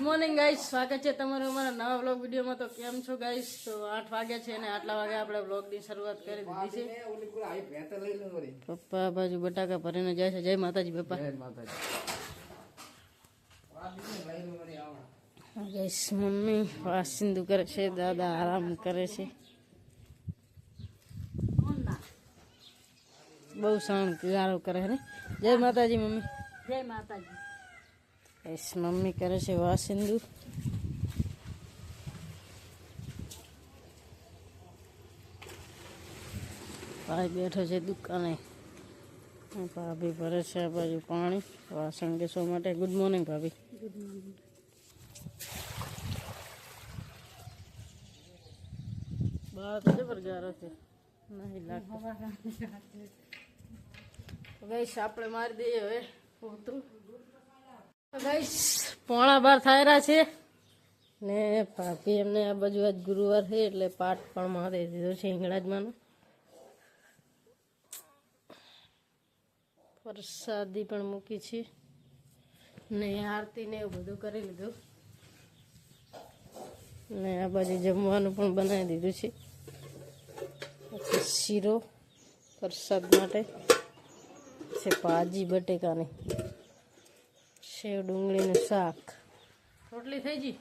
Morning guys, સ્વાગત છે તમારું અમારા નવા વ્લોગ વિડીયોમાં. તો કેમ છો ગાઈસ? તો 8 વાગ્યા છે અને આટલા વાગે આપણે વ્લોગની શરૂઆત કરી દીધી છે. પપ્પા બાજુ બટાકા ભરીને જાય છે. જય માતાજી પપ્પા. જય માતાજી. ગાઈસ, મમ્મી વાસિંદુ કરે છે, દાદા આરામ કરે છે. બહુ શાણ ગારો કરે ને. જય માતાજી મમ્મી. જય માતાજી. ગાઈસ, મમ્મી કરે છે વાસિંદુ. ભાઈ બેઠો છે દુકાને. ભાભી ભરે છે આ બાજુ પાણી વાસણ ઘસવા માટે. ગુડ મોર્નિંગ ભાભી. Good morning. બહાર તો જબર ગારો છે, નહીં લાગતો. ગાઈસ, આપણે મારી દઈએ હવે પોતું. ગાઈસ, 11:15 થાય છે ને ભાભી એમને આ બાજુ આજ ગુરુવાર છે એટલે પાઠ પણ મારી દીધો છે હિંગળાજમાંનો. પ્રસાદી પણ મૂકી છે ને આરતી ને એવું બધું કરી લીધું ને આ બાજુ જમવાનું પણ બનાવી દીધું છે. પછી શીરો પ્રસાદ માટે છે, ભાજી બટેકાની, સેવ ડુંગળીનું શાક, રોટલી થઈ ગઈ.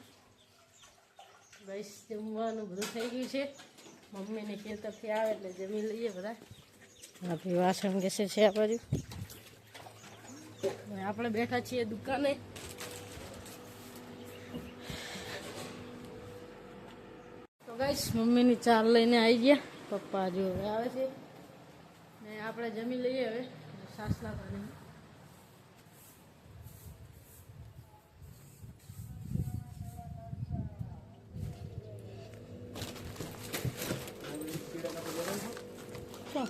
બસ જમવાનું બધું થઈ ગયું છે. મમ્મીને ખેતરથી આવે એટલે જમી લઈએ બધા. આપણી વાસણ ઘસે છે આ બાજુ. આપણે બેઠા છીએ દુકાને. તો ગાઈસ, મમ્મીની ચા લઈને આવી ગયા. પપ્પા જો હવે આવે છે ને આપણે જમી લઈએ હવે. સાસલા પાણી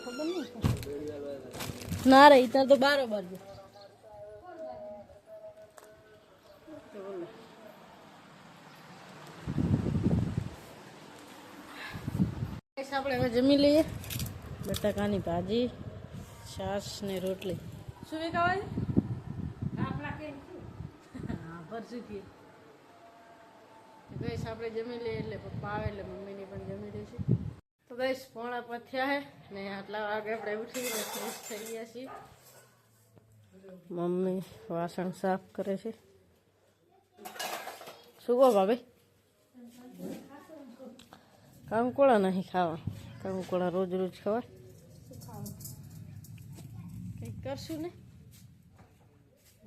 ખબર નહીં ના રે ત્યાં તો બારોબાર છે. આપણે હવે જમી લઈએ. બટાકાની ભાજી, છાશ ને રોટલી. શું ખાવાય? હા, ભરસું કે ગઈશ આપણે જમી લઈએ એટલે પપ્પા આવે એટલે મમ્મીની પણ જમી લઈશું. તો ગઈશ 4:45 થયા છે ને આટલા વાગે આપણે ઉઠીને ફ્રેશ થઈ ગયા છીએ. મમ્મી વાસણ સાફ કરે છે. શું કહો ભાભી? કંકોડા નહીં ખાવા. કંકોડા રોજ રોજ ખવાય? કંઈક કરશું ને.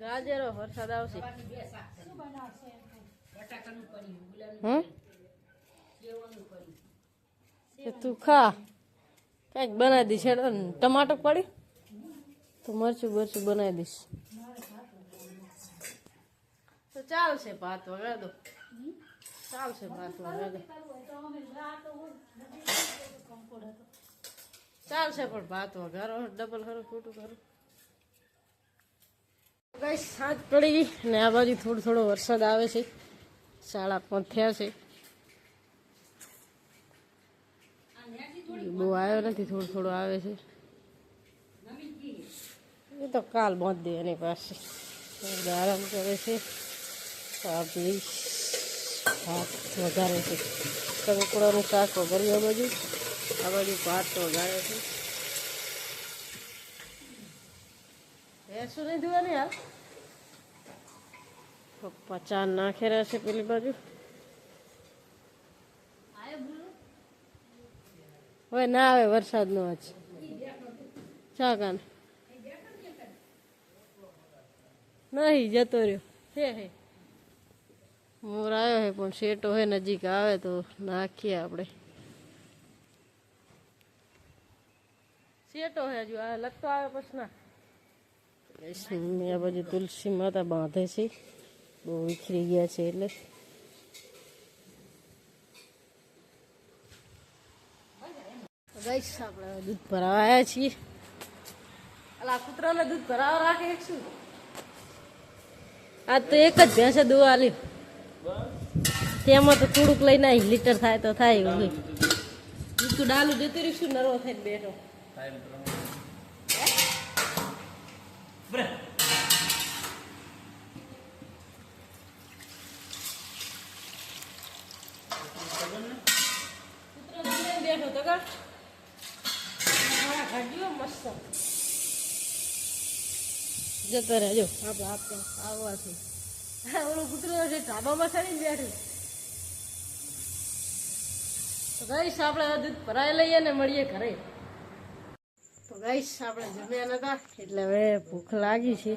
ગાજરો વરસાદ આવશે. તું ખા, કંઈક બનાવી દઈશ. ટમાટો પડી તો મરચું બરચું બનાવી દઈશ તો ચાલશે. ભાત વગર દો ચાલશે. ભાત વગર દો ચાલશે, પણ ભાત વઘારો ડબલ ખરું ખોટું ખરું. ગાઈસ, સાંજ પડી ગઈ ને આ બાજુ થોડો થોડો વરસાદ આવે છે. 5:30 થયા છે. બહુ આવ્યો નથી, થોડો થોડો આવે છે. એ તો કાલ બાંધ દે એની પાસે. આરામ કરે છે. ભાભી ભાત વઘારે છે. કંકોડાનું શાક વઘાર્યું. આ બાજુ ભાત વઘારે છે. ભેંસું નહીં ધોવાની હાલ. પપ્પા ચા નાખી રહ્યા છે પેલી બાજુ. હવે ના આવે વરસાદનો આજ. ચા કાન નહીં, જતો રહ્યો. હે મોર આવ્યો હે પણ શેટો હે, નજીક આવે તો નાખીએ આપણે. શેટો હે હજુ આ લગતો આવે પછી ના. આ બાજુ તુલસી માતા બાંધે છે, બહુ વિખરી ગયા છે એટલે. ગાઈસ, આપણે દૂધ ભરાવા આવ્યા છીએ. અલા કૂતરાને દૂધ ભરાવા રાખે શું? આજ તો એક જ ભેંસે દોવા આલી. તેમાં તો થોડુંક લઈને આવી, લીટર થાય તો થાય એવું. તું ડાલું જતું રહ્યું શું? નરવો થઈને બેઠો. બેઠો તો કર ઘાડ્યો મસ્ત જતો રહેજો આપણે આપણે આવવા છે ઓલું કૂતરું છે ઢાબામાં ચડીને બેઠું તો ગાઈશ આપણે દૂધ ભરાઈ લઈએ ને મળીએ ઘરે તો ગાઈશ આપણે જમ્યા નતા એટલે હવે ભૂખ લાગી છે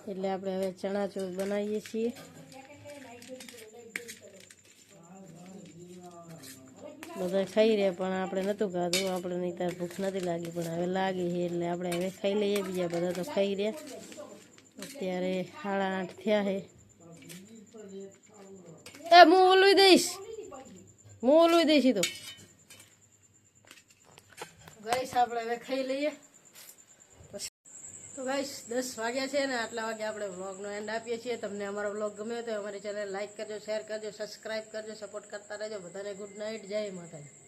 એટલે આપણે હવે ચણા ચોળ બનાવીએ છીએ બધા ખાઈ રહ્યા પણ આપણે નહોતું ખાધું આપણે નહીં તાર ભૂખ નથી લાગી પણ હવે લાગી છે એટલે આપણે હવે ખાઈ લઈએ બીજા બધા તો ખાઈ રહ્યા અત્યારે 8:30 થયા છે એ હું ઓલું દઈશ તો ગાઈસ આપણે હવે ખાઈ લઈએ તો ગાઈસ 10 વાગ્યા છે ને આટલા વાગે આપણે વ્લોગનો એન્ડ આપીએ છીએ તમને અમારો વ્લોગ ગમ્યો તો અમારી ચેનલ લાઈક કરજો શેર કરજો સબસ્ક્રાઈબ કરજો સપોર્ટ કરતા રહેજો બધાને ગુડ નાઇટ જય માતાજી